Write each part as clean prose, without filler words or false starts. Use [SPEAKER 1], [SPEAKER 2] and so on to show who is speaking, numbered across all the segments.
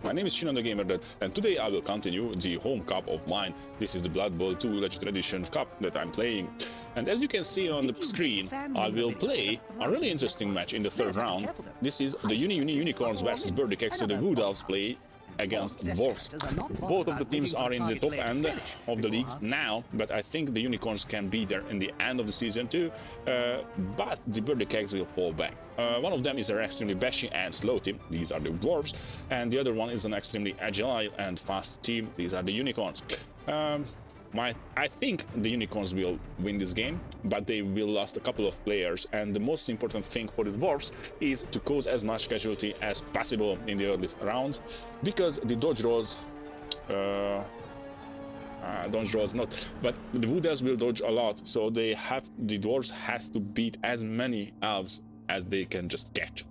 [SPEAKER 1] My name is Shinon the Gamer, and today I will continue the home cup of mine. This is the Blood Bowl 2 Legendary Edition cup that I'm playing. And as you can see on the screen, I will play a really interesting match in the third round. This is the Uni-Uni-UNICORNS versus Beadry Kegs, so the woodies play against dwarfs. Both of the teams are in the top end of the leagues now, but I think the unicorns can be there in the end of the season too, but the Beadry Kegs will fall back. One of them is an extremely bashy and slow team, these are the dwarfs, and the other one is an extremely agile and fast team, these are the unicorns. I think the unicorns will win this game, but they will lose a couple of players, and the most important thing for the dwarfs is to cause as much casualty as possible in the early rounds, because the dodge rolls not, but the woodies will dodge a lot, so the dwarves has to beat as many elves as they can just catch.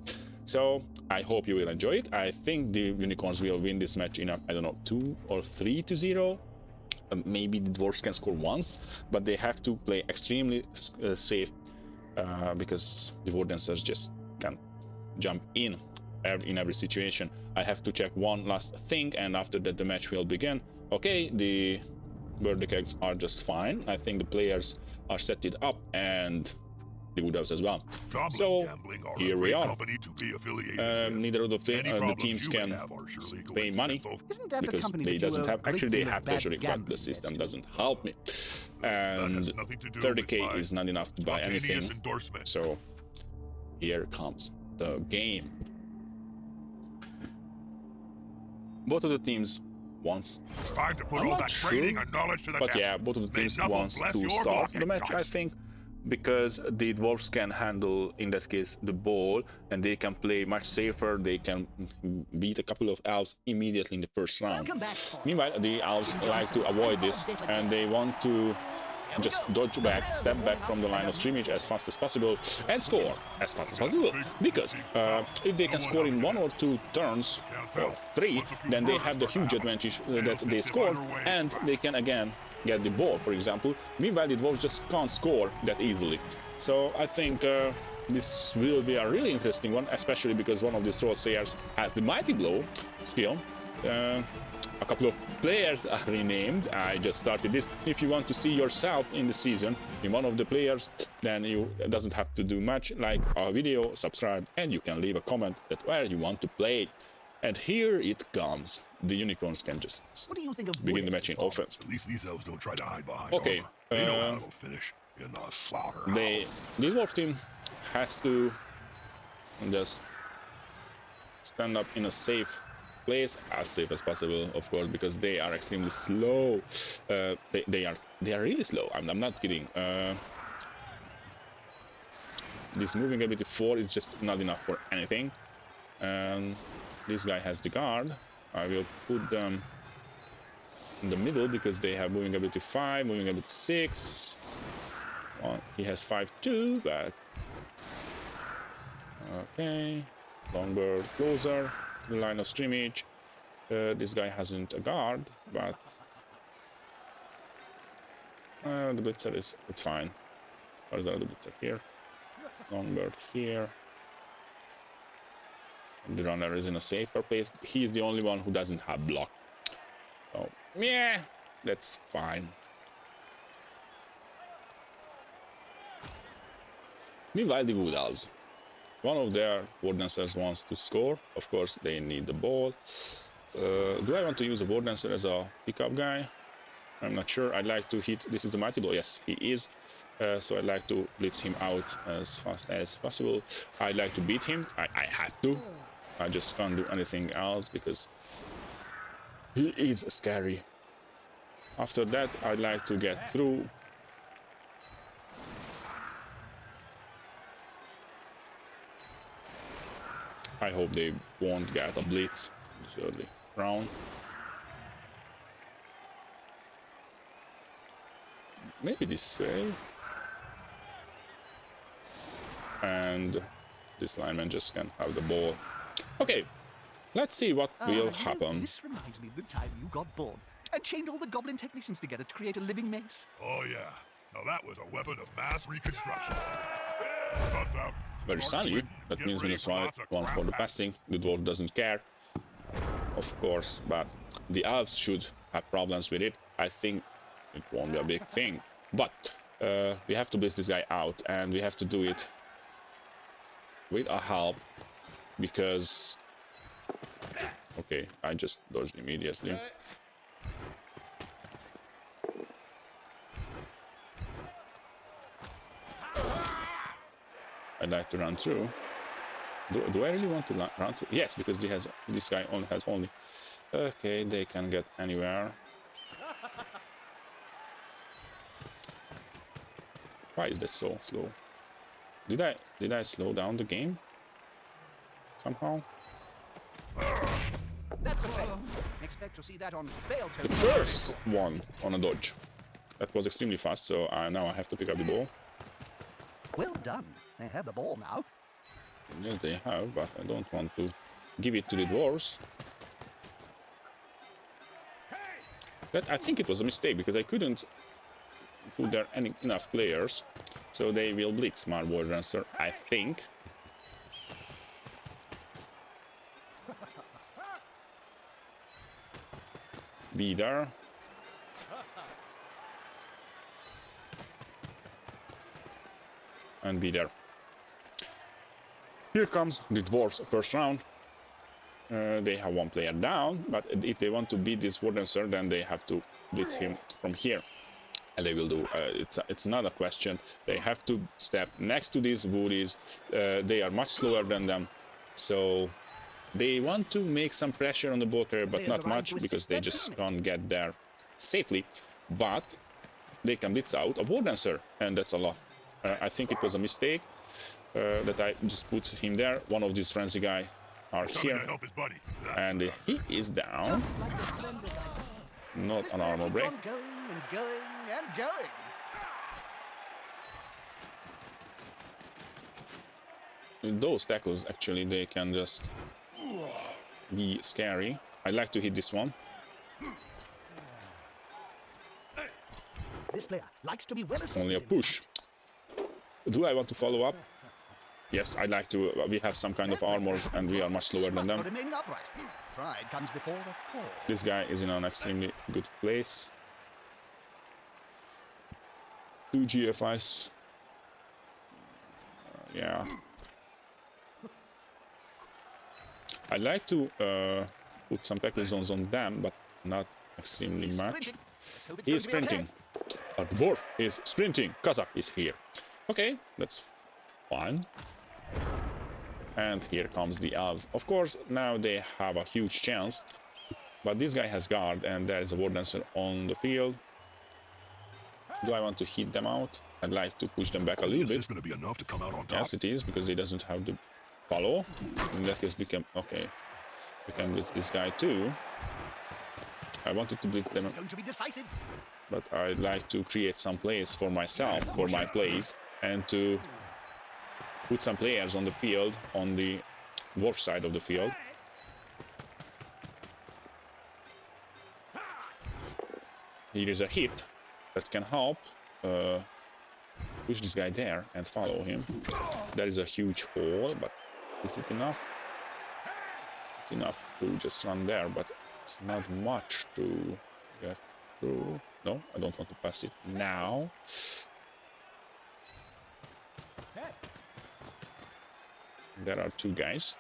[SPEAKER 1] So I hope you will enjoy it. I think the unicorns will win this match in a, I don't know, 2 or 3-0. Maybe the dwarves can score once, but they have to play extremely safe, because the wardancers just can jump in every situation. I have to check one last thing, and after that the match will begin. Okay, the Beadry Kegs are just fine. I think the players are set it up, and the woodies as well. So here we are. Neither of the teams can pay money because they doesn't have. Actually, they have treasury, but the system doesn't help me. And 30k is not enough to buy anything. So here comes the game. Both of the teams wants. I'm not sure, but yeah, both of the teams wants to start the match, I think. Because the dwarfs can handle, in that case, the ball, and they can play much safer. They can beat a couple of elves immediately in the first round. Meanwhile, the elves like to avoid this, and they want to just dodge back, step back from the line of scrimmage as fast as possible, and score as fast as possible. Because if they can score in 1 or 2 turns, or 3, then they have the huge advantage that they scored, and they can again get the ball, for example. Meanwhile, the dwarves just can't score that easily. So I think this will be a really interesting one, especially because one of the Trollsayers has the Mighty Blow skill. A couple of players are renamed. I just started this. If you want to see yourself in the season in one of the players, then you doesn't have to do much. Like our video, subscribe, and you can leave a comment that where you want to play. And here it comes. The unicorns can just begin the match in offense.
[SPEAKER 2] At least these elves don't try to hide behind
[SPEAKER 1] okay,
[SPEAKER 2] armor. They know how to finish in the slaughterhouse.
[SPEAKER 1] The dwarf team has to just stand up in a safe place, as safe as possible, of course, because they are extremely slow. They are really slow. I'm not kidding. This moving ability 4 is just not enough for anything. And this guy has the guard. I will put them in the middle because they have moving ability 5, moving ability 6. Well, he has 5-2, but okay. Longbird closer to the line of scrimmage. This guy hasn't a guard, but the blitzer it's fine. Where's the other blitzer? Here. Longbird here. The runner is in a safer place. He is the only one who doesn't have block. So, yeah, that's fine. Meanwhile, the wood elves. One of their wardancers wants to score. Of course, they need the ball. Do I want to use a wardancer as a pickup guy? I'm not sure. I'd like to hit. This is the Mighty Blow. Yes, he is. So I'd like to blitz him out as fast as possible. I'd like to beat him. I have to. I just can't do anything else because he is scary. After that, I'd like to get through. I hope they won't get a blitz this early round. Maybe this way. And this lineman just can have the ball. Okay, let's see what will happen.
[SPEAKER 3] This reminds me of the time you got born and chained all the goblin technicians together to create a living mace.
[SPEAKER 2] Oh yeah, now that was a weapon of mass reconstruction. Sun's out.
[SPEAKER 1] Very sunny. That means -1 for the passing. The dwarf doesn't care. of course, but the elves should have problems with it. I think it won't be a big thing, but we have to blitz this guy out, and we have to do it with a help, because... Okay, I just dodged immediately. I'd like to run through. Do I really want to run through? Yes, because this guy only has only... Okay, they can get anywhere. Why is this so slow? Did I slow down the game? Somehow?
[SPEAKER 3] That's okay. Expect to see that on fail
[SPEAKER 1] The first one on a dodge. That was extremely fast, so now I have to pick up the ball.
[SPEAKER 3] Well done. They have the ball now.
[SPEAKER 1] Yes, they have, but I don't want to give it to the dwarves. That, I think it was a mistake, because I couldn't put there enough players, so they will blitz my War Dancer, I think. Be there. And be there. Here comes the dwarfs first round. They have one player down, but if they want to beat this War Dancer, then they have to blitz him from here. And they will do. It's not a question. They have to step next to these woodies. They are much slower than them, so they want to make some pressure on the ball carrier, but not much, because they just can't get there safely. But they can blitz out a War Dancer, and that's a lot. I think it was a mistake that I just put him there. One of these frenzy guys are here, and he is down. Not an armor break. Those tackles, actually, they can just be scary. I like to hit this one.
[SPEAKER 3] This player likes to be well assisted.
[SPEAKER 1] Only a push. Do I want to follow up? Yes, I'd like to. We have some kind of armors, and we are much slower than them.
[SPEAKER 3] Pride comes before the fall.
[SPEAKER 1] This guy is in an extremely good place. 2 GFIs. Yeah. I like to put some tackle zones on them, but not extremely much. He is sprinting. A dwarf is sprinting. Kazakh is here. Okay, that's fine. And here comes the elves. Of course, now they have a huge chance, but this guy has guard, and there is a War Dancer on the field. Do I want to hit them out? I'd like to push them back a little bit.
[SPEAKER 2] Be enough to come out on top.
[SPEAKER 1] Yes, it is, because they doesn't have the follow. In that case, we can... Okay. We can blitz this guy too. I wanted to blitz them, but I'd like to create some plays for myself, for my plays, and to put some players on the field, on the dwarf side of the field. Here is a hit that can help push this guy there and follow him. There is a huge hole, but is it enough? It's enough to just run there, but it's not much to get through. No, I don't want to pass it now. There are 2 guys.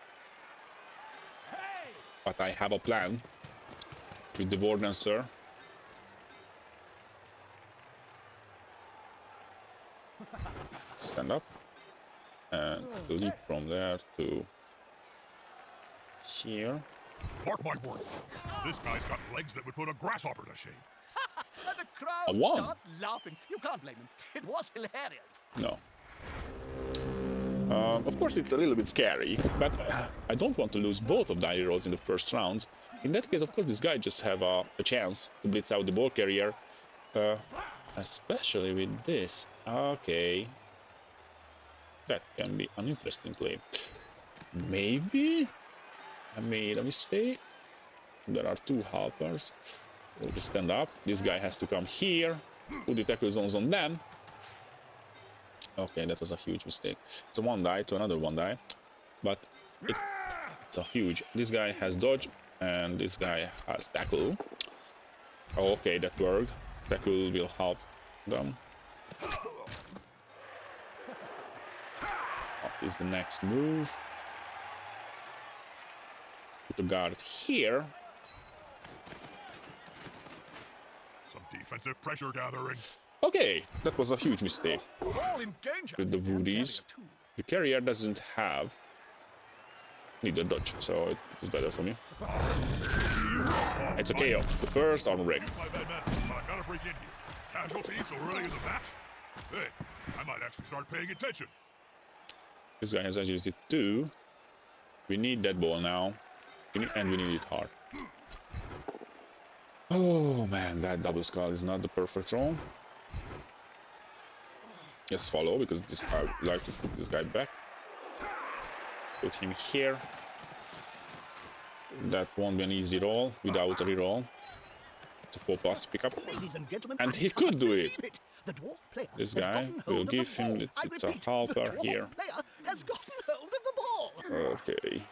[SPEAKER 1] But I have a plan with the War Dancer. Stand up and leap from there to here.
[SPEAKER 2] Mark my words. This guy's got legs that would put a grasshopper to shame.
[SPEAKER 3] And the crowd starts laughing. You can't blame him. It was hilarious.
[SPEAKER 1] No. Of course, it's a little bit scary, but I don't want to lose both of the heroes in the first rounds. In that case, of course, this guy just have a chance to blitz out the ball carrier, especially with this. Okay, that can be an interesting play. Maybe I made a mistake. There are 2 helpers. We'll just stand up. This guy has to come here. Put the tackle zones on them. Okay, that was a huge mistake. It's a 1 die to another 1 die, but it's a huge. This guy has dodge. And this guy has tackle. Oh, okay, that worked. Tackle will help them. What is the next move? Put the guard here.
[SPEAKER 2] Some defensive pressure gathering.
[SPEAKER 1] Okay, that was a huge mistake.
[SPEAKER 3] All in danger.
[SPEAKER 1] With the woodies. The carrier doesn't have neither dodge, so it is better for me. It's a KO. The first on rig.
[SPEAKER 2] I gotta break in here. Casualties so early in the match? Hey, I might actually start paying attention.
[SPEAKER 1] This guy has agility 2. We need that ball now. And we need it hard. Oh man, that double skull is not the perfect roll. Just follow, because this I would like to put this guy back. Put him here. That won't be an easy roll without a reroll. It's a 4+ to pick up. And he could do it. This guy will give him it's a halfer here. Okay.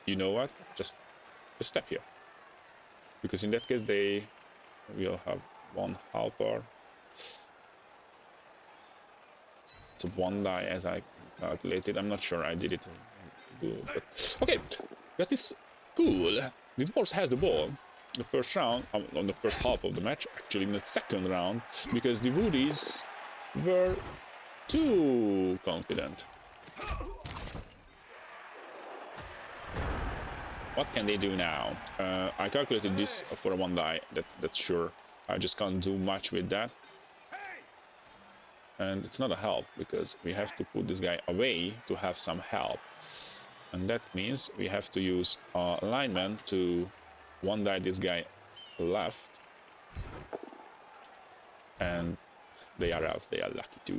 [SPEAKER 1] You know what? Just step here. Because in that case they will have one halper. It's a 1 die as I calculated. I'm not sure I did it. But okay, that is cool. The dwarfs has the ball. The first round, on the first half of the match, actually in the second round, because the woodies were too confident. What can they do now? I calculated this for a 1 die, that's sure. I just can't do much with that. And it's not a help, because we have to put this guy away to have some help. And that means we have to use lineman to 1 die this guy left. And they are out, they are lucky too.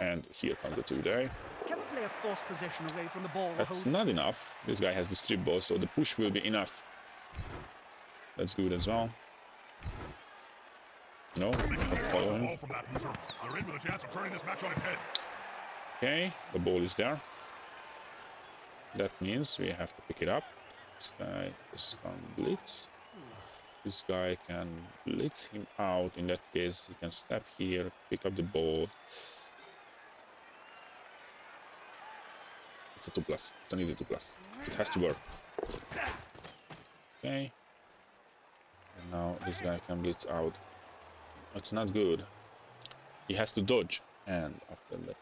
[SPEAKER 1] And here comes the 2 die.
[SPEAKER 3] Can the player force possession away from the ball?
[SPEAKER 1] That's not enough. This guy has the strip ball, so the push will be enough. That's good as well. No, not following. Okay, the ball is there. That means we have to pick it up. This guy is on blitz. This guy can blitz him out. In that case, he can step here, pick up the ball. It's a 2+. It's an easy 2+. It has to work. Okay. And now this guy can blitz out. It's not good. He has to dodge. And after that.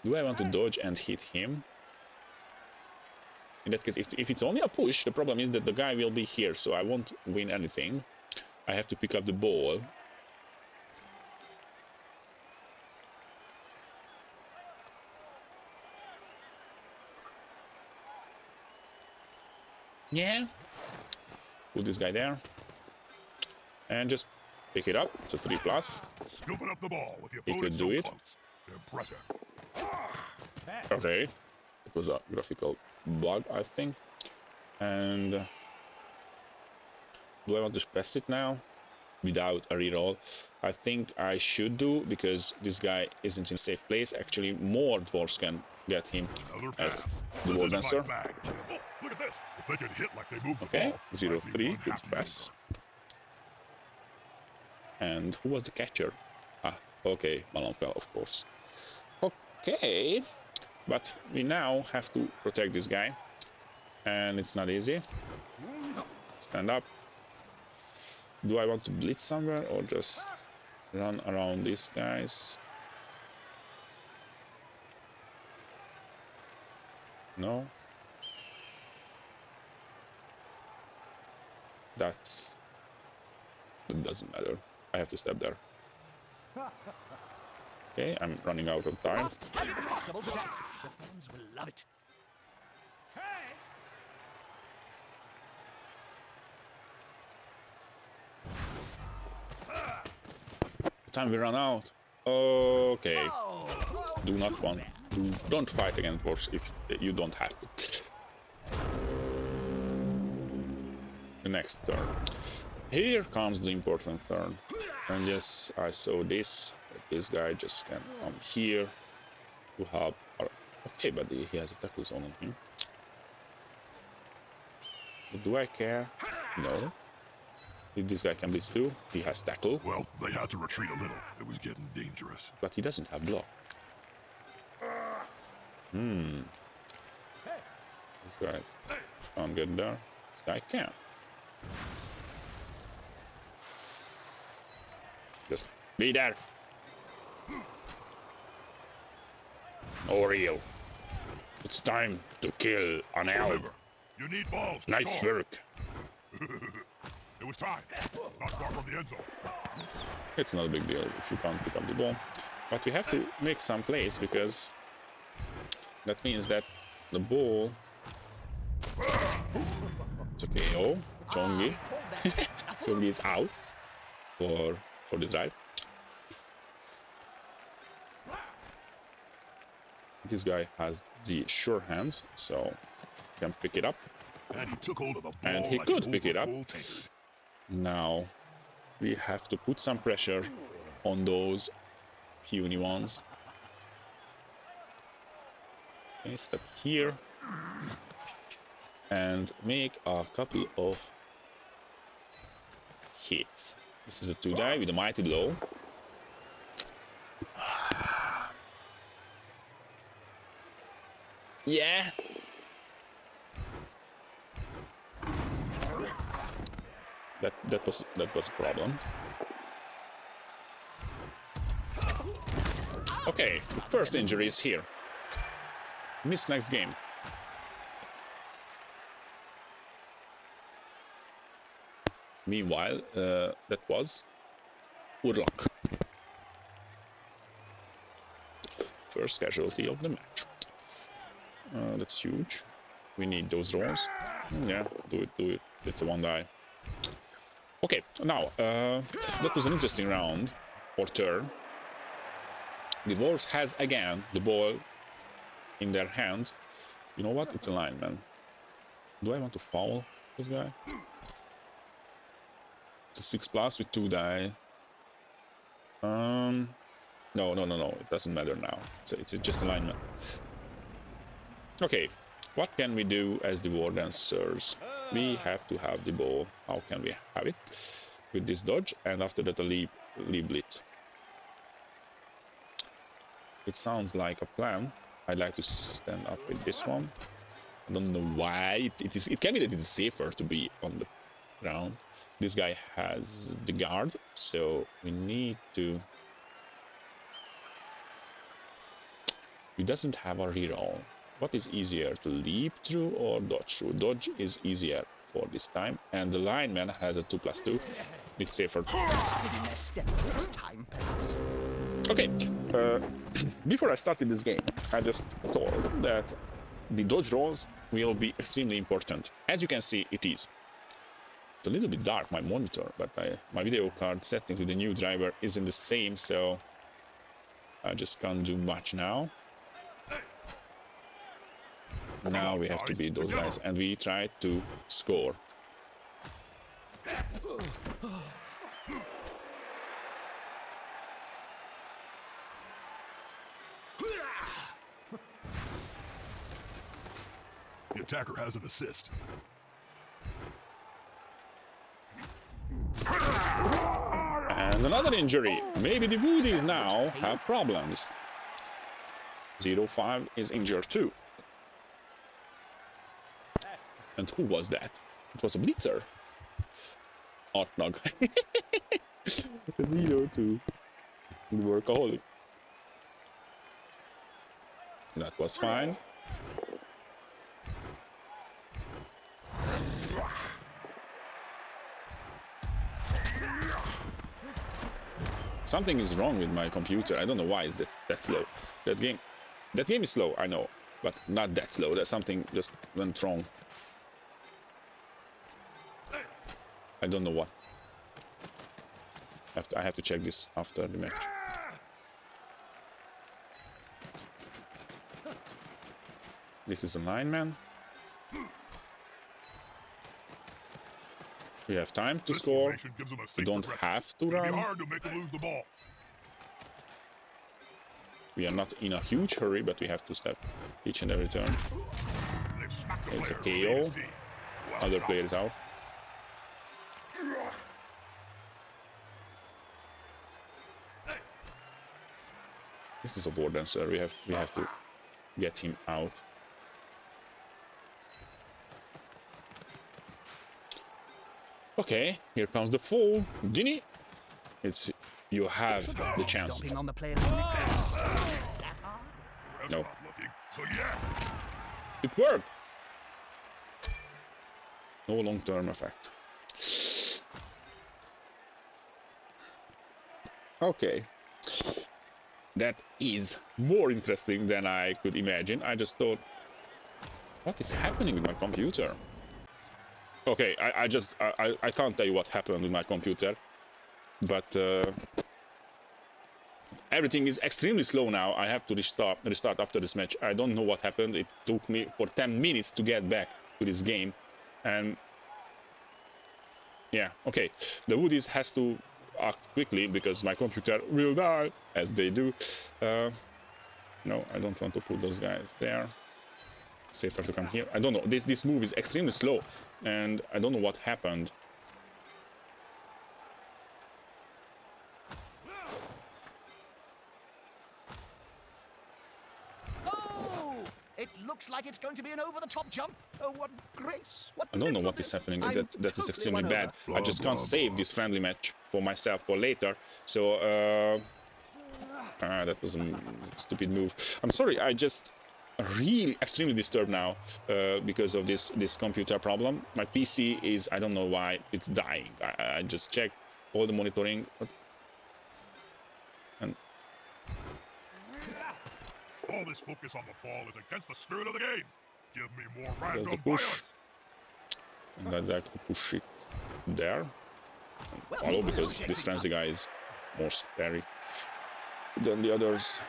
[SPEAKER 1] Do I want to dodge and hit him? In that case, if it's only a push, the problem is that the guy will be here, so I won't win anything. I have to pick up the ball. Yeah. Put this guy there. And just pick it up. It's a 3+.
[SPEAKER 2] Scooping up the ball with the
[SPEAKER 1] He could do it.
[SPEAKER 2] Impressive.
[SPEAKER 1] Okay. It was a graphical bug, I think. And do I want to pass it now without a reroll? I think I should do, because this guy isn't in a safe place. Actually, more dwarfs can get him as the wall dancer.
[SPEAKER 2] Look at this. If they could hit like they moved the
[SPEAKER 1] Okay,
[SPEAKER 2] ball,
[SPEAKER 1] 0-3, good pass. And who was the catcher? Ah, okay, Malone fell, of course. Okay, but we now have to protect this guy. And it's not easy. Stand up. Do I want to blitz somewhere or just run around these guys? No. That doesn't matter. I have to step there. Okay, I'm running out of time.
[SPEAKER 3] Impossible to tell. The fans will love it.
[SPEAKER 1] Time we run out. Okay. Do not want. Don't fight against dwarfs if you don't have to. The next turn. Here comes the important turn. And yes, I saw this. this guy just can come here to help. Okay, but he has a tackle zone on him. But do I care? No. This guy can blitz too. He has tackle.
[SPEAKER 2] Well, they had to retreat a little. It was getting dangerous.
[SPEAKER 1] But he doesn't have block. This guy can't get there. This guy can. Just be there. No real. It's time to kill an elk.
[SPEAKER 2] Remember, you need balls to
[SPEAKER 1] Nice
[SPEAKER 2] score.
[SPEAKER 1] work.
[SPEAKER 2] It was time. Not far from the end zone.
[SPEAKER 1] It's not a big deal if you can't pick up the ball. But we have to make some plays because that means that the ball... It's okay. Oh, Chongi. Chongi is out for this drive. This guy has the sure hands, so he can pick it up.
[SPEAKER 2] And he took hold of the ball.
[SPEAKER 1] And he
[SPEAKER 2] like
[SPEAKER 1] could
[SPEAKER 2] an
[SPEAKER 1] pick it up.
[SPEAKER 2] overfull tankard.
[SPEAKER 1] Now we have to put some pressure on those puny ones. Okay, step here and make a couple of hits. This is a 2-die with a mighty blow. Yeah. That was a problem. Okay, the first injury is here. Miss next game. Meanwhile, that was Urlach. First casualty of the match. That's huge. We need those rolls. Yeah, do it. It's a 1-die. Okay, now, that was an interesting round, or turn. The dwarves has again the ball in their hands. You know what? It's a lineman. Do I want to foul this guy? It's a 6+ with 2-die. No. It doesn't matter now. It's just a lineman. Okay, what can we do as the war dancers? We have to have the ball. How can we have it? With this dodge, and after that a leap blitz. It sounds like a plan. I'd like to stand up with this one. I don't know why. It can be that it's safer to be on the ground. This guy has the guard, so we need to... He doesn't have a reroll. What is easier, to leap through or dodge through? Dodge is easier for this time, and the lineman has a 2+2. It's safer. Okay, before I started this game, I just thought that the dodge rolls will be extremely important. As you can see, it is. It's a little bit dark, my monitor, but my video card setting to the new driver isn't the same, so I just can't do much now. Now we have to beat those guys, and we try to score.
[SPEAKER 2] The attacker has an assist.
[SPEAKER 1] And another injury. Maybe the woodies now have problems. 0-5 is injured too. And who was that? It was a blitzer. Artnog. 0-2. The workaholic. That was fine. Something is wrong with my computer. I don't know why it's that slow. That game is slow, I know, but not that slow. There's something just went wrong. I don't know what. I have to check this after the match. This is a lineman. We have time to score. We don't have to run.
[SPEAKER 2] Hard to make him lose the ball.
[SPEAKER 1] We are not in a huge hurry, but we have to step each and every turn. It's a KO. Other player is out. This is a war dancer. We have to get him out. Okay, here comes the fall. Ginny, you have the chance.
[SPEAKER 3] On the player's
[SPEAKER 1] No.
[SPEAKER 2] So yes.
[SPEAKER 1] It worked. No long-term effect. Okay. That is more interesting than I could imagine. I just thought, what is happening with my computer? Okay, I can't tell you what happened with my computer, but everything is extremely slow now. I have to restart after this match. I don't know what happened. It took me for 10 minutes to get back to this game, and yeah, okay. The woodies has to act quickly because my computer will die, as they do. No, I don't want to put those guys there. Safer to come here. I don't know. This move is extremely slow, and I don't know what happened.
[SPEAKER 3] Oh! It looks like it's going to be an over-the-top jump. Oh, what grace! What
[SPEAKER 1] I don't know what is happening. That is extremely bad. I just can't save this friendly match for myself for later. So that was a stupid move. I'm sorry. I just really extremely disturbed now because of this computer problem. My PC is, I don't know why it's dying. I just checked all the monitoring, and
[SPEAKER 2] All this focus on the ball is against the spirit of the game. Give me more
[SPEAKER 1] there's the
[SPEAKER 2] random
[SPEAKER 1] push,
[SPEAKER 2] violence.
[SPEAKER 1] and I'd like to push it there. Follow, because this fancy guy is more scary than the others.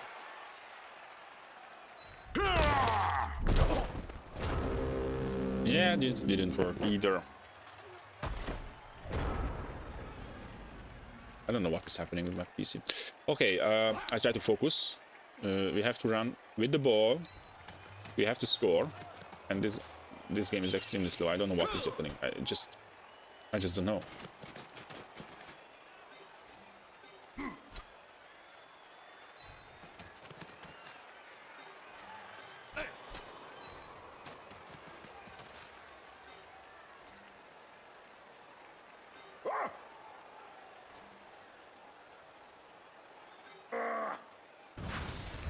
[SPEAKER 1] Yeah, this didn't work either. I don't know what is happening with my PC. Okay, I try to focus. We have to run with the ball. We have to score, and this game is extremely slow. I don't know what is happening. I just don't know.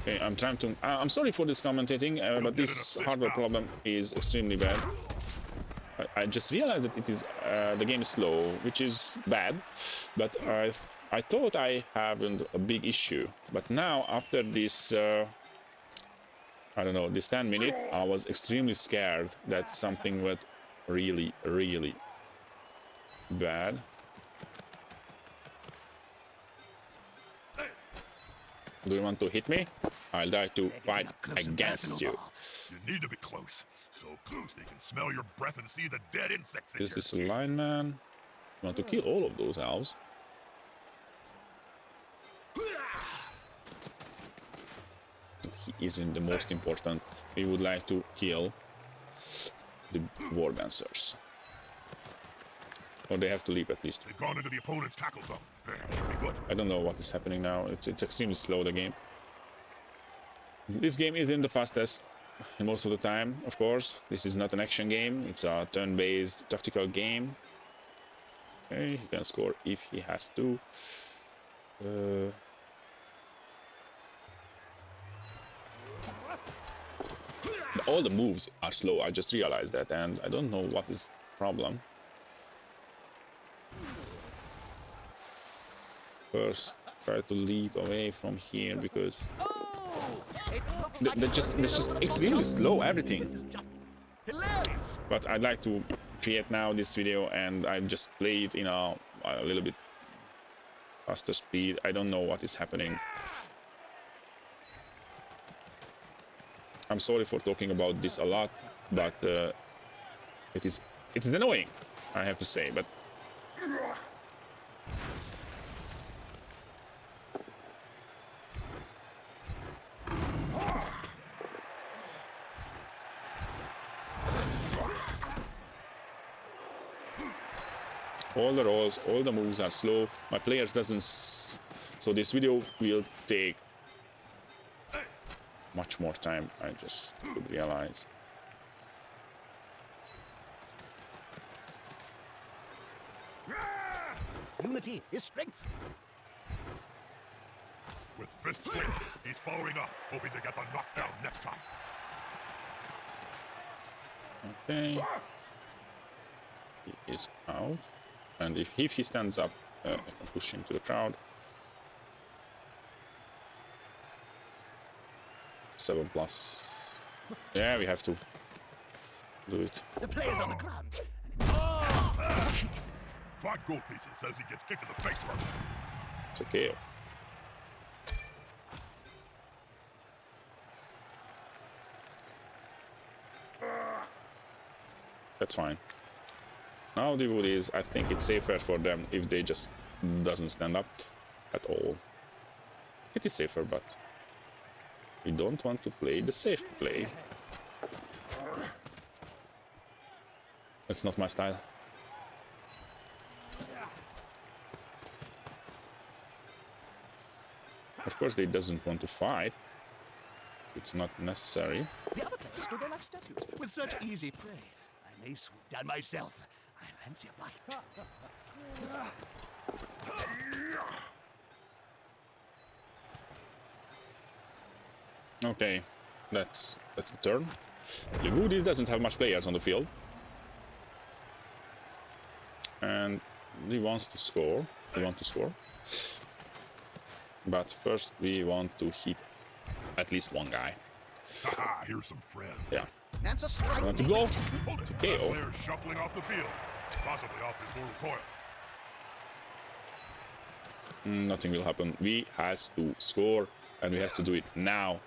[SPEAKER 1] Okay, I'm trying to. I'm sorry for this commentating, but this hardware problem is extremely bad. I just realized that it is the game is slow, which is bad. But I thought I haven't a big issue. But now after this, I don't know, this 10 minutes, I was extremely scared that something went really, really bad. Do you want to hit me? I'll die to fight against you.
[SPEAKER 2] You need to be close. So close they can smell your breath and see the dead insects in
[SPEAKER 1] Is
[SPEAKER 2] your
[SPEAKER 1] this a lineman? You want to kill all of those elves? He isn't the most important. We would like to kill the war dancers. Or they have to leave at least.
[SPEAKER 2] They've gone into the opponent's tackle zone. Should be good.
[SPEAKER 1] I don't know what is happening now. It's extremely slow, the game. This game isn't the fastest most of the time, of course. This is not an action game. It's a turn-based tactical game. Okay, he can score if he has to. All the moves are slow. I just realized that, and I don't know what is the problem. First, try to lead away from here because they're just extremely slow, everything. But I'd like to create now this video and I just play it in a little bit faster speed. I don't know what is happening. I'm sorry for talking about this a lot, but it's annoying, I have to say. But All the rolls, all the moves are slow. My players doesn't... So this video will take much more time, I just could realize.
[SPEAKER 3] Unity is strength.
[SPEAKER 2] With fists slick, he's following up, hoping to get the knockdown next time.
[SPEAKER 1] Okay. He is out. And if he stands up, I can push him to the crowd. 7+. Yeah, we have to do it.
[SPEAKER 3] The player's on the ground.
[SPEAKER 2] 5 gold pieces says he gets kicked in the face first.
[SPEAKER 1] It's okay. That's fine. Now the woodies, I think it's safer for them if they just doesn't stand up at all. It is safer, but we don't want to play the safe play. That's not my style. Of course, they doesn't want to fight. It's not necessary.
[SPEAKER 3] The other players stood there like statues.
[SPEAKER 4] With such easy prey, I may swoop down myself. I fancy a bite.
[SPEAKER 1] Okay, that's the turn. The woodies doesn't have much players on the field. And he wants to score. We want to score. But first we want to hit at least one guy.
[SPEAKER 2] Haha, here's some friends.
[SPEAKER 1] Yeah.
[SPEAKER 3] That's a strike.
[SPEAKER 1] Want to go?
[SPEAKER 2] Hold it.
[SPEAKER 1] To KO.
[SPEAKER 2] Player's shuffling off the field, possibly off his mortal coil.
[SPEAKER 1] Nothing will happen. We has to score, and we has to do it now.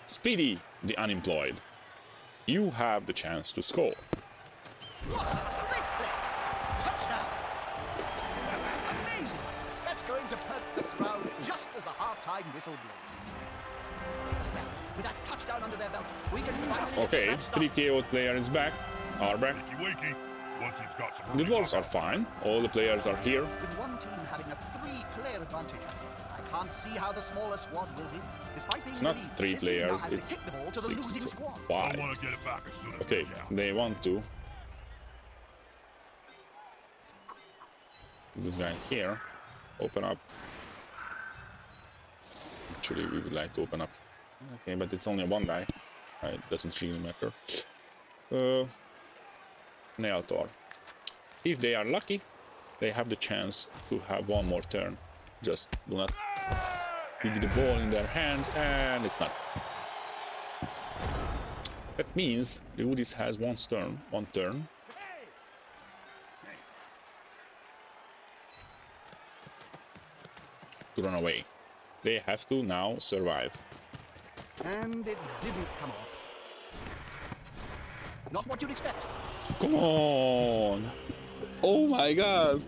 [SPEAKER 1] Speedy, the unemployed. You have the chance to score.
[SPEAKER 3] What a great play! Touchdown! Amazing! That's going to perk the crowd just as the halftime whistle blows. With that touchdown under their belt, we can finally get
[SPEAKER 1] Okay,
[SPEAKER 3] this match
[SPEAKER 1] 3
[SPEAKER 3] started.
[SPEAKER 1] KO players back. Are back.
[SPEAKER 2] Wakey wakey. One team's got some
[SPEAKER 1] The
[SPEAKER 2] early
[SPEAKER 1] dwarfs are
[SPEAKER 2] knockout.
[SPEAKER 1] fine. All the players are here.
[SPEAKER 3] With one team having a 3-player advantage, I can't see how the smaller squad will win. Despite being
[SPEAKER 1] It's not
[SPEAKER 3] the lead,
[SPEAKER 1] 3
[SPEAKER 3] this team now
[SPEAKER 1] players,
[SPEAKER 3] has to
[SPEAKER 1] it's
[SPEAKER 3] kick the ball to the
[SPEAKER 1] 6
[SPEAKER 3] losing
[SPEAKER 1] to
[SPEAKER 3] squad.
[SPEAKER 2] I
[SPEAKER 1] 5.
[SPEAKER 2] want to get it back as soon as
[SPEAKER 1] Okay,
[SPEAKER 2] we can.
[SPEAKER 1] they want to. This guy here. Open up. Actually, we would like to open up. Okay, but it's only one guy. It doesn't really matter. Nail Tor. If they are lucky, they have the chance to have one more turn. Just do not pick the ball in their hands, and it's not. That means the woodies has one turn. To run away. They have to now survive.
[SPEAKER 3] And it didn't come off. Not what you'd expect.
[SPEAKER 1] Come on! Oh my god!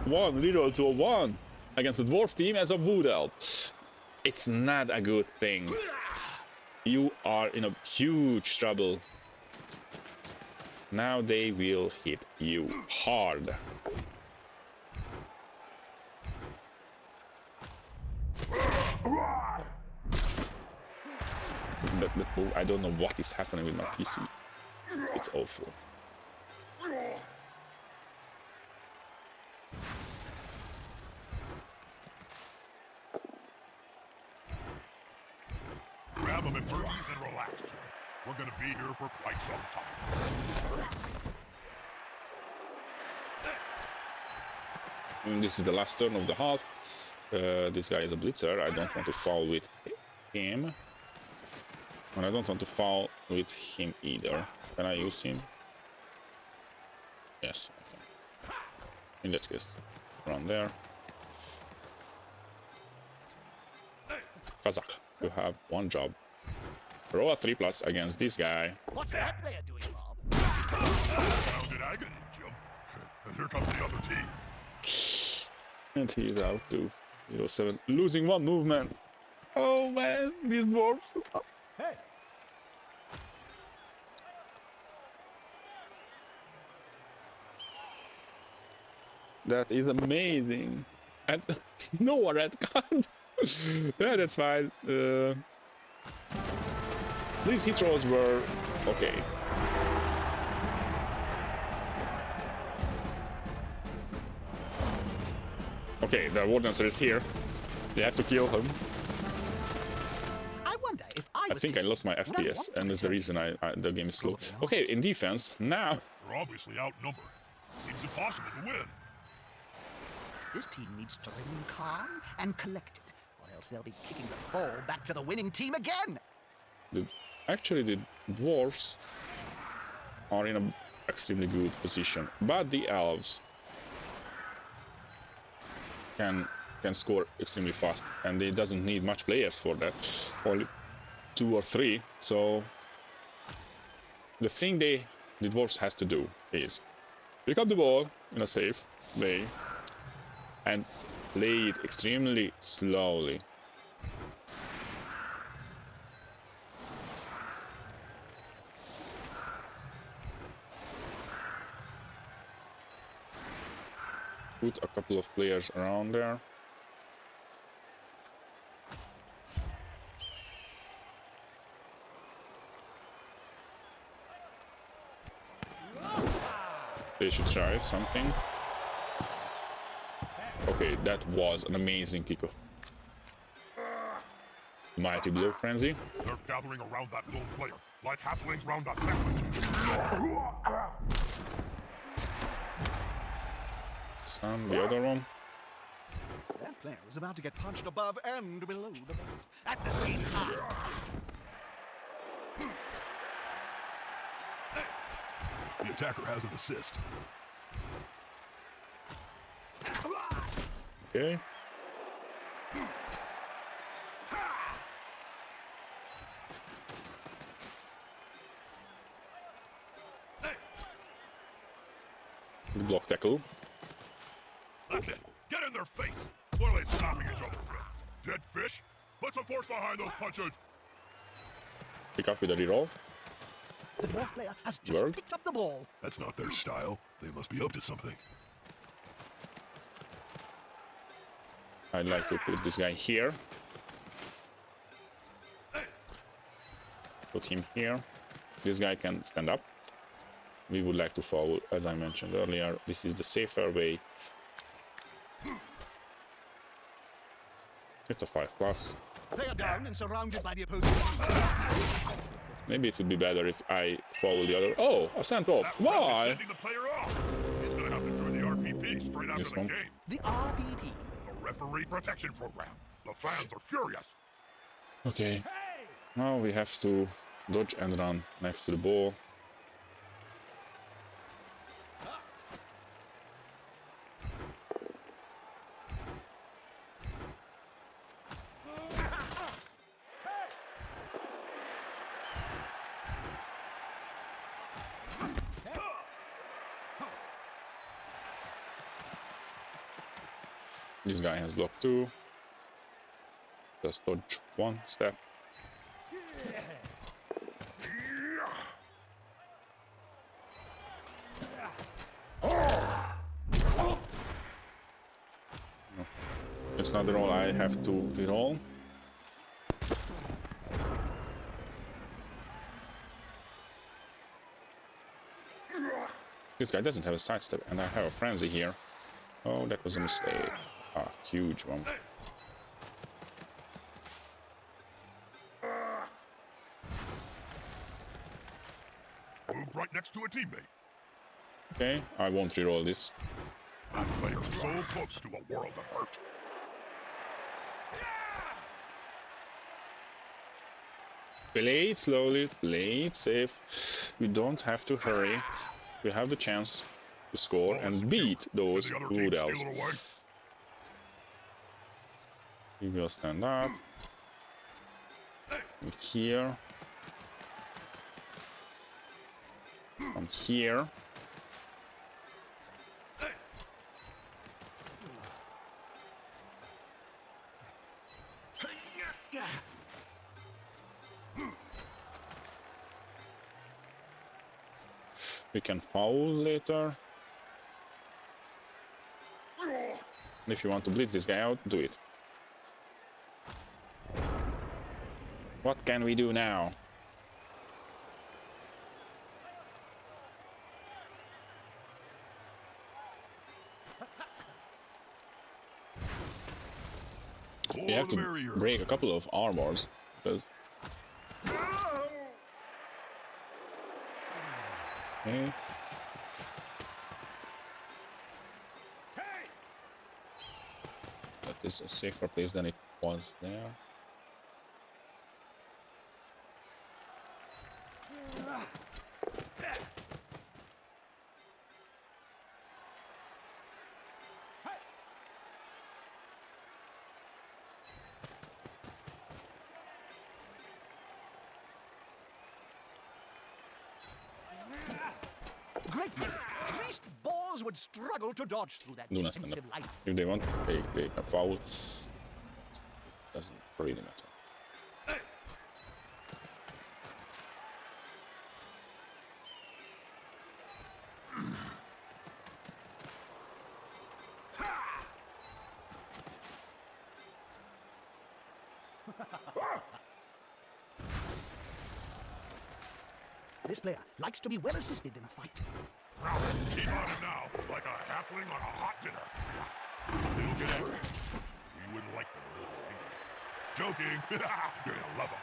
[SPEAKER 1] 1-0 to 1 against the dwarf team as a wood elf. It's not a good thing. You are in a huge trouble. Now they will hit you hard. I don't know what is happening with my PC. It's awful.
[SPEAKER 2] Grab them in burpees and relax, Jim. We're going to be here for quite some time.
[SPEAKER 1] And this is the last turn of the half. This guy is a blitzer. I don't want to foul with him. And I don't want to foul with him either. Can I use him? Yes, I can. In that case, run there. Kazakh, you have one job. Roll a 3+ against this guy.
[SPEAKER 3] What's that player doing, Bob?
[SPEAKER 2] How did I get in, Jim? And here comes the other team.
[SPEAKER 1] And he is out to 0-7. Losing one movement. Oh man, these dwarfs.
[SPEAKER 4] Hey!
[SPEAKER 1] That is amazing. And no red card. Yeah, that's fine. These hit rolls were okay. Okay, the Wardencer is here. They have to kill him.
[SPEAKER 3] I wonder if I
[SPEAKER 1] I
[SPEAKER 3] was
[SPEAKER 1] think I lost my
[SPEAKER 3] Would I
[SPEAKER 1] FPS,
[SPEAKER 3] want to
[SPEAKER 1] and that's the
[SPEAKER 3] return
[SPEAKER 1] reason the game is slow. Okay, in defense, now...
[SPEAKER 2] They're obviously outnumbered. Seems impossible to win.
[SPEAKER 3] This team needs to remain calm and collected, or else they'll be kicking the ball back to the winning team again.
[SPEAKER 1] Actually, the dwarfs are in an extremely good position, but the elves can score extremely fast, and it doesn't need much players for that. Only 2 or 3. So the thing the dwarfs has to do is pick up the ball in a safe way and play it extremely slowly. Put a couple of players around there. They should try something. Okay, that was an amazing kickoff. Mighty blow frenzy.
[SPEAKER 2] They're gathering around that lone player, like halflings round a sandwich.
[SPEAKER 1] Some, the other one.
[SPEAKER 3] That player was about to get punched above and below the belt at the same time.
[SPEAKER 2] The attacker has an assist.
[SPEAKER 1] Okay. Block tackle.
[SPEAKER 2] That's it. Get in their face. What are they stopping each other with? Dead fish? Put some force behind those punches.
[SPEAKER 1] Pick up with a reroll.
[SPEAKER 3] The dwarf player has just
[SPEAKER 1] Work.
[SPEAKER 3] picked up the ball.
[SPEAKER 2] That's not their style. They must be up to something.
[SPEAKER 1] I'd like to put this guy here. Put him here. This guy can stand up. We would like to foul, as I mentioned earlier. This is the safer way. It's a 5+.
[SPEAKER 3] Player down and surrounded by the opposing.
[SPEAKER 1] Maybe it would be better if I foul the other. Oh, a sent off. Why?
[SPEAKER 2] Sending the player off. He's gonna have to join the RPP straight after
[SPEAKER 1] This
[SPEAKER 2] the
[SPEAKER 1] one.
[SPEAKER 2] game.
[SPEAKER 3] The RPP.
[SPEAKER 2] The referee protection program. The fans are furious.
[SPEAKER 1] Okay. Now we have to dodge and run next to the ball. This guy has blocked 2. Just dodge 1 step. No. It's not the roll I have to reroll. This guy doesn't have a sidestep, and I have a frenzy here. Oh, that was a mistake. Ah, huge one.
[SPEAKER 2] Moved right next to a teammate.
[SPEAKER 1] Okay, I won't reroll this.
[SPEAKER 2] That player's so close to a world of hurt.
[SPEAKER 1] Play it slowly, play it safe. We don't have to hurry. We have the chance to score and beat those
[SPEAKER 2] Did the other team
[SPEAKER 1] wood
[SPEAKER 2] steal
[SPEAKER 1] elves.
[SPEAKER 2] it away?
[SPEAKER 1] We will stand up. From here. From here. We can foul later. If you want to blitz this guy out, do it. What can we do now? We have to break a couple of armors because. Okay. That is a safer place than it was there.
[SPEAKER 3] Great. At least boars would struggle to dodge through that
[SPEAKER 1] Do not stand up.
[SPEAKER 3] defensive line.
[SPEAKER 1] If they want, they can foul. Doesn't really matter.
[SPEAKER 3] This player likes to be well assisted in a fight.
[SPEAKER 2] He's on him now, like a halfling on a hot dinner. He'll get angry. You wouldn't like them a little angry. Joking. You're gonna love him.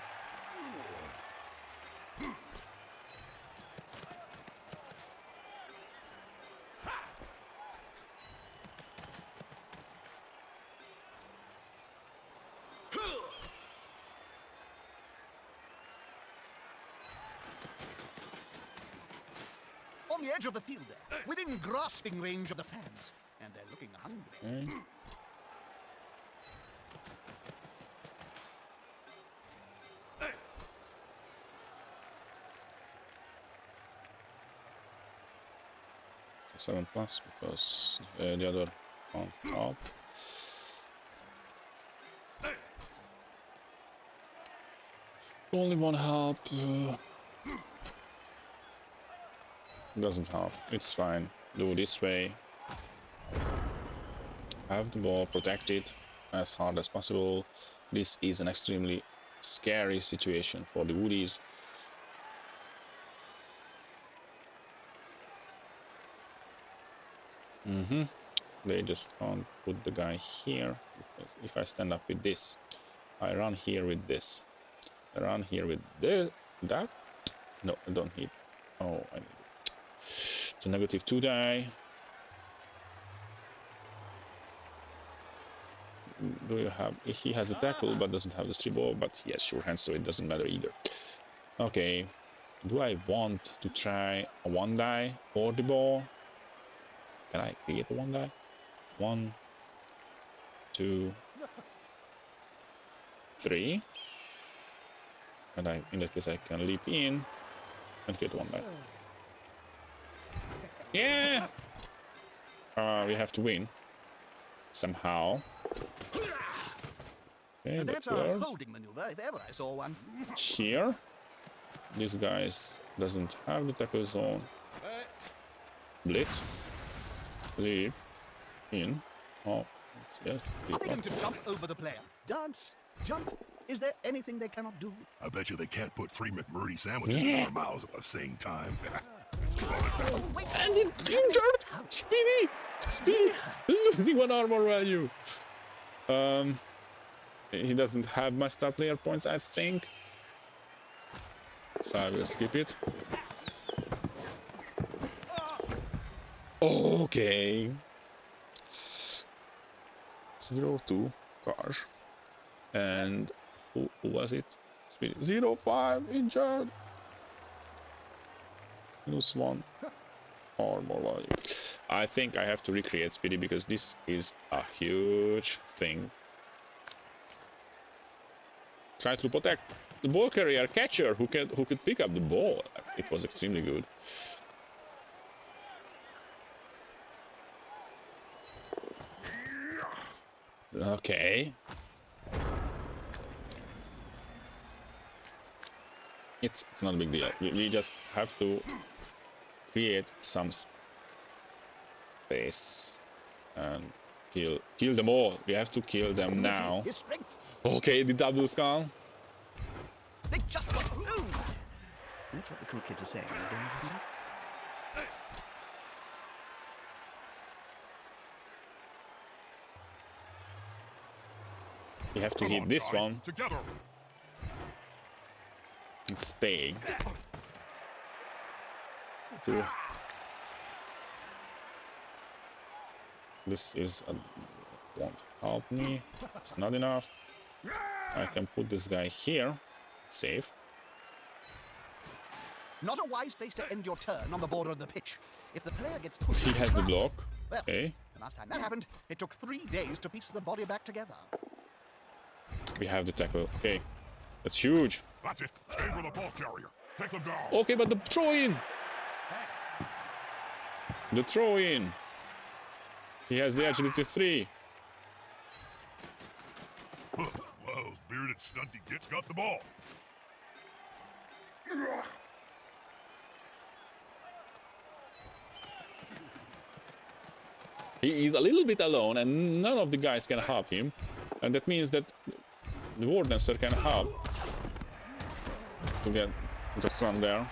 [SPEAKER 3] On the edge of the field there, within grasping range of the fans. And they're looking hungry.
[SPEAKER 1] Okay. So 7+ because the other can't help. Only one help. Doesn't help. It's fine. Do this way. Have the ball protected as hard as possible. This is an extremely scary situation for the woodies. They just can't put the guy here. If I stand up with this, I run here with this. I run here with that. No, I don't need. Oh, I need it. So -2 die. Do you have? He has a tackle, but doesn't have the 3 ball. But he has sure hands, so it doesn't matter either. Okay. Do I want to try a 1 die or the ball? Can I create a 1 die? 1, 2, 3. And in that case, I can leap in and get 1 die. Yeah! We have to win. Somehow. Okay,
[SPEAKER 3] That's a holding maneuver, if ever I saw one.
[SPEAKER 1] Here. This guy doesn't have the tackle zone. Blitz. Leap. In. Oh, yes.
[SPEAKER 3] Upping him to jump over the player. Dance. Jump. Is there anything they cannot do?
[SPEAKER 2] I bet you they can't put 3 McMurray sandwiches in their mouths at the same time. It's fun.
[SPEAKER 3] Wait.
[SPEAKER 1] And it injured! Speedy! Speedy! Losing 1 armor value. He doesn't have my star player points, I think. So I will skip it. Okay. 0-2 cars. And who was it? Speedy. 0-5 injured. -1 armor value. I think I have to recreate Speedy because this is a huge thing. Try to protect the ball carrier catcher who could pick up the ball. It was extremely good. Okay. It's not a big deal. We just have to create some space and Kill them all. We have to kill them now.
[SPEAKER 3] His strength.
[SPEAKER 1] Okay, the double skull.
[SPEAKER 3] They just got through.
[SPEAKER 4] That's what the cool kids are saying nowadays, isn't it?
[SPEAKER 1] We have to
[SPEAKER 2] Come
[SPEAKER 1] hit
[SPEAKER 2] on,
[SPEAKER 1] this
[SPEAKER 2] guys,
[SPEAKER 1] one.
[SPEAKER 2] together.
[SPEAKER 1] And stay. This is won't help me. It's not enough. I can put this guy here. Safe.
[SPEAKER 3] Not a wise place to end your turn on the border of the pitch. If the player gets pushed,
[SPEAKER 1] He has the block.
[SPEAKER 3] Well,
[SPEAKER 1] Okay.
[SPEAKER 3] the last time that happened, it took 3 days to piece the body back together.
[SPEAKER 1] We have the tackle. Okay. That's huge.
[SPEAKER 2] That's it. Aim for the ball carrier. Take them down.
[SPEAKER 1] Okay, but the throw in. The throw in. He has the agility 3.
[SPEAKER 2] Well, those bearded stunty gits got the ball.
[SPEAKER 1] He is a little bit alone and none of the guys can help him. And that means that the Wardancer can help to get just run there.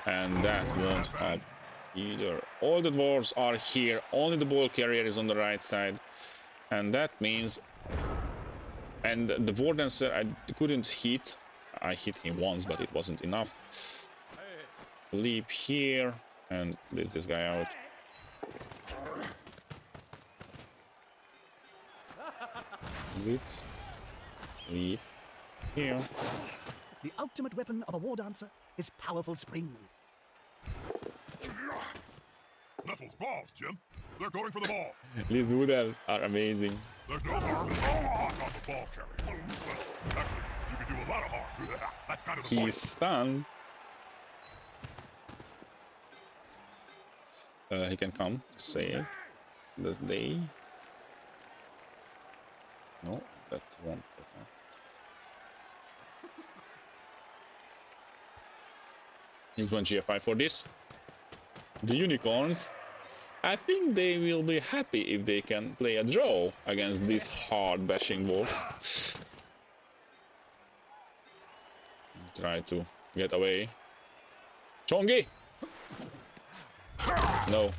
[SPEAKER 1] And that won't help either. All the dwarves are here, only the ball carrier is on the right side. And that means... And the Wardancer I couldn't hit. I hit him once, but it wasn't enough. Leap here and leave this guy out. Leap here.
[SPEAKER 3] The ultimate weapon of a war dancer is powerful spring.
[SPEAKER 2] Nuffle's balls, Jim. They're going for the ball.
[SPEAKER 1] These noodles are amazing.
[SPEAKER 2] There's no harm in throwing a hawk on the ball carrier. Well, actually, you can do a lot of harm. That's kind of the
[SPEAKER 1] He's
[SPEAKER 2] point.
[SPEAKER 1] stunned. He can come, save. Does they? No, that won't. Use one GFI for this. The unicorns. I think they will be happy if they can play a draw against these hard bashing wolves. Try to get away. Chongi! No.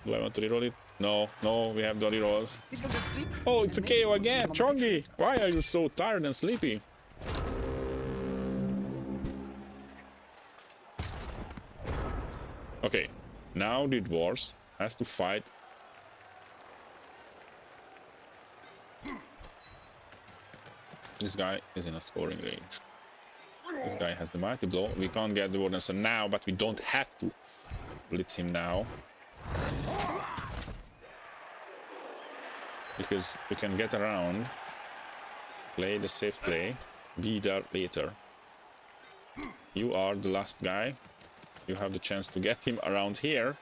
[SPEAKER 1] Do I want to reroll it? No, no, we have the rerolls.
[SPEAKER 3] He's going to sleep.
[SPEAKER 1] Oh, it's a
[SPEAKER 3] and maybe
[SPEAKER 1] KO
[SPEAKER 3] we'll see
[SPEAKER 1] again!
[SPEAKER 3] him on the pitch.
[SPEAKER 1] Chongi! Why are you so tired and sleepy? Okay, now the dwarves has to fight. This guy is in a scoring range. This guy has the mighty blow. We can't get the Wardancer now, but we don't have to blitz him now. Because we can get around, play the safe play, be there later. You are the last guy. You have the chance to get him around here.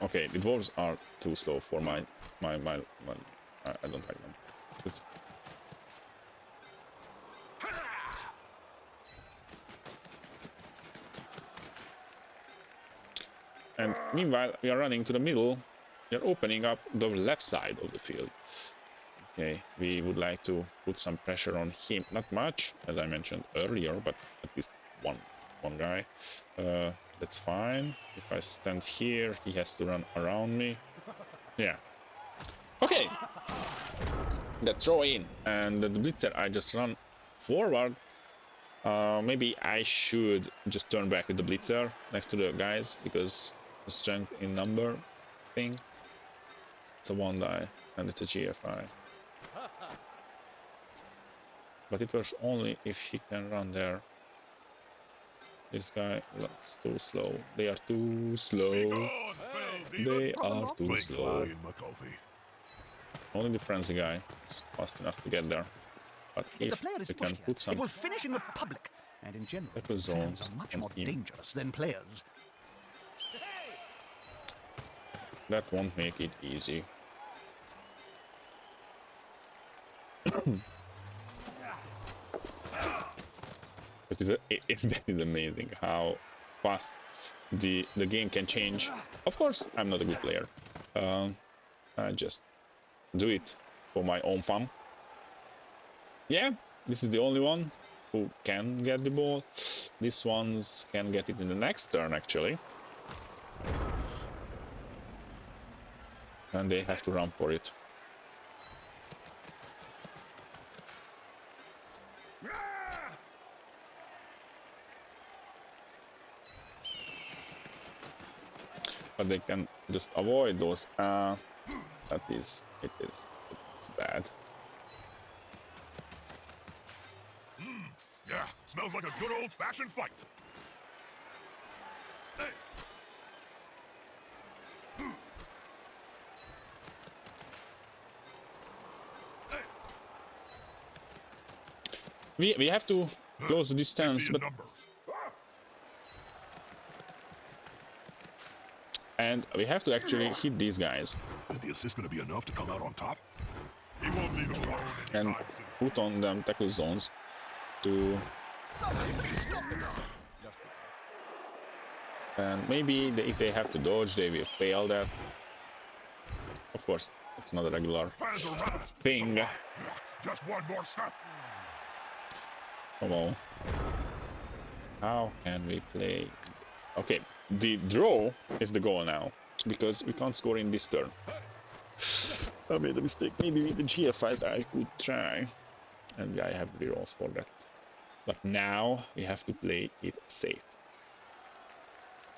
[SPEAKER 1] Okay, the dwarves are too slow for my I don't like them. It's... And meanwhile, we are running to the middle. We are opening up the left side of the field. Okay, we would like to put some pressure on him. Not much, as I mentioned earlier, but at least one guy. That's fine. If I stand here, he has to run around me. Yeah. Okay. The throw in and the blitzer. I just run forward. Maybe I should just turn back with the blitzer next to the guys because the strength in number thing. It's a one die and it's a GFI. But it works only if he can run there. This guy looks too slow. They are too slow. They are too slow. Only the frenzy guy is fast enough to get there. But
[SPEAKER 3] If the
[SPEAKER 1] if
[SPEAKER 3] player is
[SPEAKER 1] we can
[SPEAKER 3] pushed here,
[SPEAKER 1] put some
[SPEAKER 3] it will finish in the public. And in general,
[SPEAKER 1] tackle zones
[SPEAKER 3] fans are much
[SPEAKER 1] on
[SPEAKER 3] more
[SPEAKER 1] him,
[SPEAKER 3] dangerous than players.
[SPEAKER 1] that won't make it easy. That is amazing how fast the game can change. Of course, I'm not a good player. I just do it for my own fun. Yeah, this is the only one who can get the ball. These ones can get it in the next turn, actually. And they have to run for it. But they can just avoid those. It's bad.
[SPEAKER 2] Yeah, smells like a good old-fashioned fight. Hey.
[SPEAKER 1] We have to close the distance, but and we have to actually hit these guys.
[SPEAKER 2] Is the assist going to be enough to come out on top? He won't leave him alone
[SPEAKER 1] And
[SPEAKER 2] anytime soon.
[SPEAKER 1] put on them tackle zones to.
[SPEAKER 3] Somebody please stop them.
[SPEAKER 1] And maybe if they have to dodge, they will fail that. Of course, it's not a regular
[SPEAKER 2] Fans are roused.
[SPEAKER 1] thing.
[SPEAKER 2] Just one more step.
[SPEAKER 1] Come on. How can we play? Okay, the draw is the goal now, because we can't score in this turn. I made a mistake. Maybe with the GFIs I could try. And I have the rolls for that. But now we have to play it safe.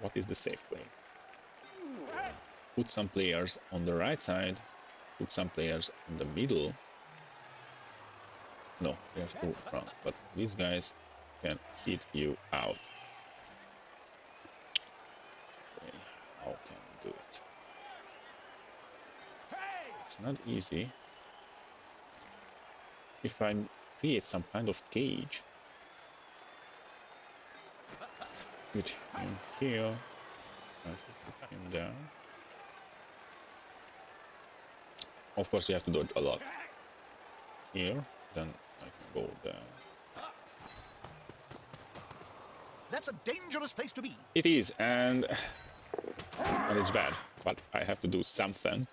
[SPEAKER 1] What is the safe play? Put some players on the right side. Put some players in the middle. No, we have to run. But these guys can hit you out. Okay, how can we do it? It's not easy. If I create some kind of cage, put him here, I should put him down. Of course, you have to dodge a lot. Here, then I can go down.
[SPEAKER 3] That's a dangerous place to be.
[SPEAKER 1] It is, and it's bad, but I have to do something.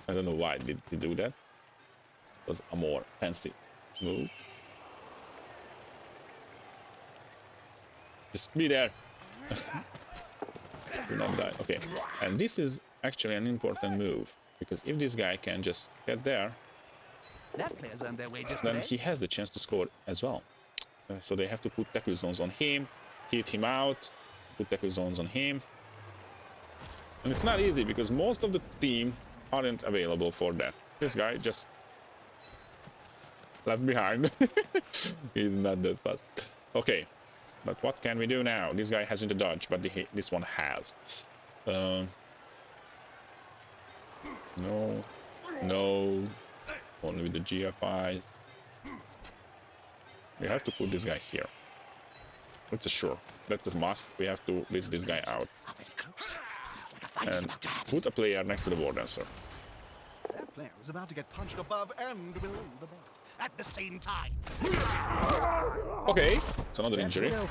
[SPEAKER 1] I don't know why did he do that. It was a more fancy move. Just be there. Do not die. Okay, and this is actually an important move, because if this guy can just get there,
[SPEAKER 3] That player's earned their wages
[SPEAKER 1] then
[SPEAKER 3] today.
[SPEAKER 1] he has the chance to score as well. So they have to put tackle zones on him, hit him out, put tackle zones on him. And it's not easy because most of the team aren't available for that. This guy just left behind. He's not that fast. Okay, but what can we do now? This guy hasn't a dodge, but this one has. No, no, only with the GFIs. We have to put this guy here. It's a sure. That's a must. We have to blitz this guy out.
[SPEAKER 4] Very close. Smells like a fight is
[SPEAKER 1] And
[SPEAKER 4] about to happen.
[SPEAKER 1] put a player next to the war dancer.
[SPEAKER 3] That player is about to get punched above and below the belt at the same time.
[SPEAKER 1] Okay, it's another injury.
[SPEAKER 3] Well,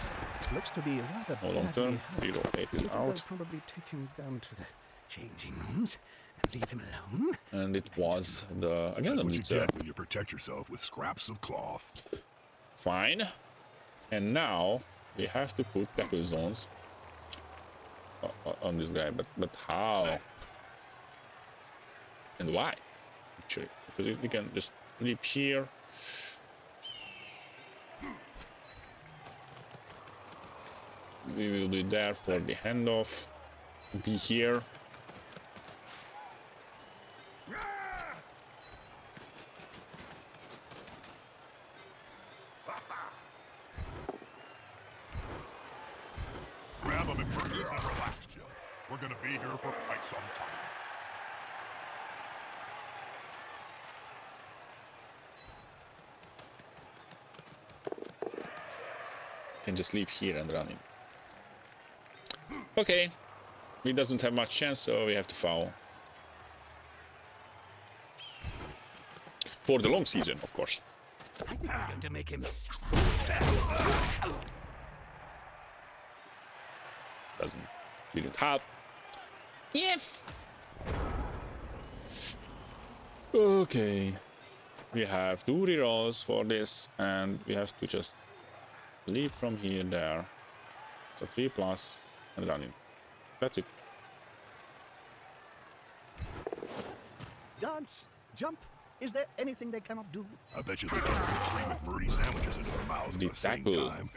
[SPEAKER 3] looks to be rather
[SPEAKER 1] No long
[SPEAKER 3] badly
[SPEAKER 1] term.
[SPEAKER 3] hurt.
[SPEAKER 1] 08 is
[SPEAKER 3] They'll
[SPEAKER 1] out.
[SPEAKER 3] probably take him down to the changing rooms and leave him alone.
[SPEAKER 1] And it was the again the
[SPEAKER 2] That's what you
[SPEAKER 1] blitzer.
[SPEAKER 2] get when you protect yourself with scraps of cloth.
[SPEAKER 1] Fine. And now we have to put tackle zones on this guy. But how? And why? Actually, because we can just leap here. We will be there for the handoff. Be here.
[SPEAKER 2] Grab them in purses and relax, Jill. We're gonna be here for quite some time.
[SPEAKER 1] Can just leap here and run him. Okay, he doesn't have much chance, so we have to foul. For the long season, of course.
[SPEAKER 4] I think we're going to make him suffer.
[SPEAKER 1] Didn't have. Yeah. Okay. We have 2 rerolls for this, and we have to just leave from here there. So 3 plus and running. That's it.
[SPEAKER 3] Dance, jump. Is there anything they cannot do?
[SPEAKER 2] I bet you they can put 3 McMurray sandwiches into their mouths at
[SPEAKER 1] The
[SPEAKER 2] the same
[SPEAKER 1] tackle.
[SPEAKER 2] time.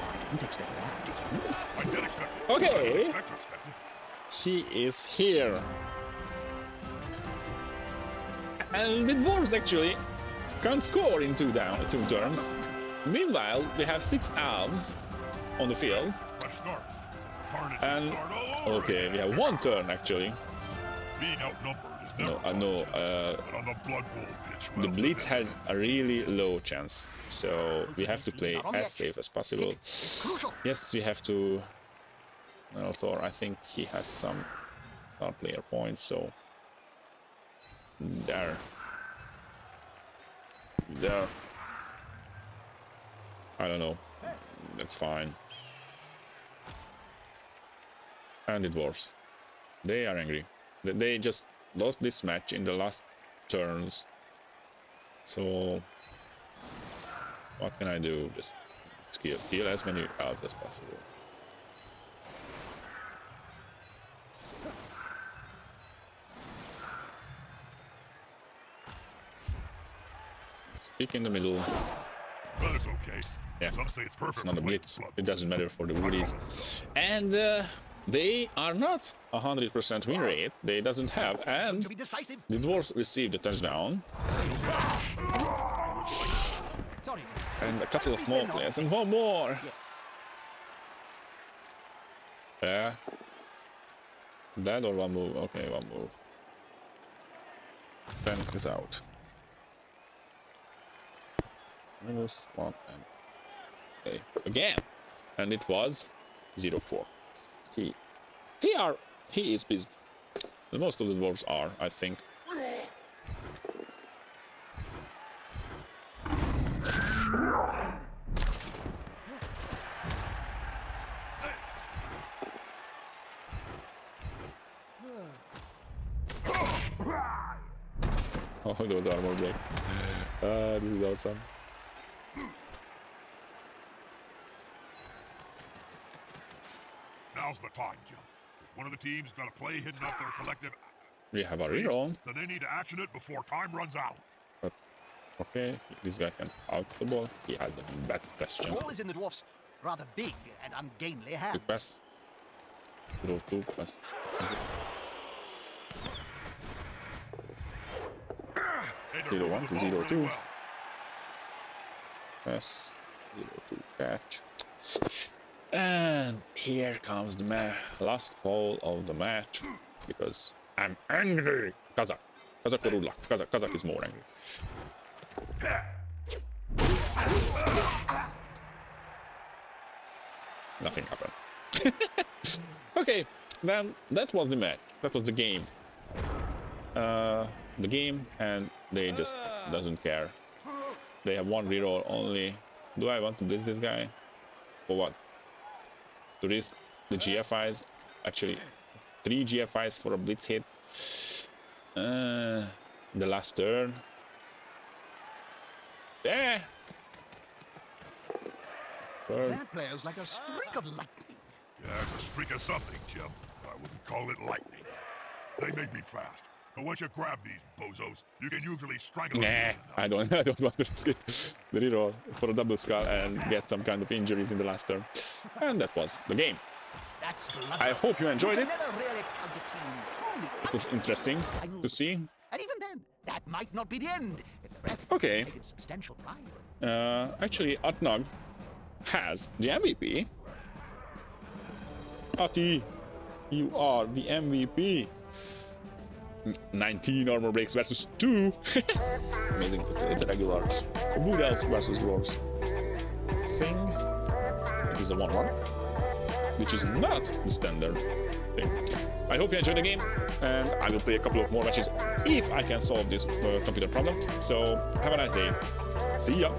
[SPEAKER 4] I didn't expect that, did you?
[SPEAKER 2] I did expect it.
[SPEAKER 1] Okay.
[SPEAKER 2] I didn't expect to expect it.
[SPEAKER 1] He is here. And the dwarves actually can't score in 2 turns. Meanwhile, we have 6 elves on the field.
[SPEAKER 2] Fresh start. Carnage
[SPEAKER 1] And
[SPEAKER 2] start all over
[SPEAKER 1] okay,
[SPEAKER 2] again.
[SPEAKER 1] we have 1 turn actually.
[SPEAKER 2] Being outnumbered is never
[SPEAKER 1] No,
[SPEAKER 2] fun,
[SPEAKER 1] no.
[SPEAKER 2] but on the Blood Bowl pitch,
[SPEAKER 1] The
[SPEAKER 2] well,
[SPEAKER 1] blitz has a really low chance, so we have to play as safe as possible.
[SPEAKER 3] It's crucial.
[SPEAKER 1] Yes, we have to. Thor, I think he has some star player points, so there. I don't know. That's fine. And the dwarfs, they are angry. They just lost this match in the last turns. So what can I do? Just kill as many elves as possible. Speak in the middle.
[SPEAKER 2] But it's okay.
[SPEAKER 1] Yeah,
[SPEAKER 2] Some say it's perfect.
[SPEAKER 1] it's not a
[SPEAKER 2] for
[SPEAKER 1] blitz.
[SPEAKER 2] Blood
[SPEAKER 1] It
[SPEAKER 2] Bowl.
[SPEAKER 1] doesn't matter for the woodies. And they are not 100% win rate. They doesn't have.
[SPEAKER 3] It's going
[SPEAKER 1] And
[SPEAKER 3] to be decisive.
[SPEAKER 1] the dwarves received a touchdown.
[SPEAKER 3] Sorry.
[SPEAKER 1] And a couple of more players. And 1 more. Yeah. That or 1 move? Okay, 1 move. 10 is out. Minus 1 and okay. Again. And it was 0-4. He is pissed. Most of the dwarves are, I think. Oh, those armor break. This is awesome.
[SPEAKER 2] Now's the time, Jim. If one of the teams got a play hidden up their collective,
[SPEAKER 1] We have a reroll.
[SPEAKER 2] then they need to action it before time runs out.
[SPEAKER 1] But okay, this guy can out the ball. He had a bad question.
[SPEAKER 3] Ball is in the dwarf's rather big and ungainly hands.
[SPEAKER 1] Quick pass. 0-2 pass. 0-1 to 0-2. Pass. 0-2 catch. And here comes the last fall of the match. Because I'm angry. Kazak. Kazak or Rudlak. Kazak is more angry. Nothing happened. Okay, then that was the match. That was the game. The game, and they just doesn't care. They have 1 reroll only. Do I want to blitz this guy? For what? To risk the GFIs? Actually, 3 GFIs for a blitz hit. The last turn. Yeah. Turn.
[SPEAKER 3] That player's like a streak of lightning.
[SPEAKER 2] Yeah, it's a streak of something, Jim. I wouldn't call it lightning. They may be fast, but once you grab these bozos, you can usually strangle
[SPEAKER 1] Nah,
[SPEAKER 2] them.
[SPEAKER 1] I don't want to risk it. The reroll for a double skull and get some kind of injuries in the last turn. And that was the game.
[SPEAKER 3] That's
[SPEAKER 1] I hope you enjoyed it.
[SPEAKER 3] Never really count a team truly.
[SPEAKER 1] It was interesting to see.
[SPEAKER 3] And even then, that might not be the end. If the ref
[SPEAKER 1] Okay.
[SPEAKER 3] paid substantial bribe.
[SPEAKER 1] Actually, Atnag has the MVP. Ati, you are the MVP. 19 armor breaks versus 2. Amazing. It's a regular. Wood elves versus dwarves. Thing. It is a 1-1, which is not the standard. thing. I hope you enjoyed the game, and I will play a couple of more matches if I can solve this computer problem. So have a nice day. See ya!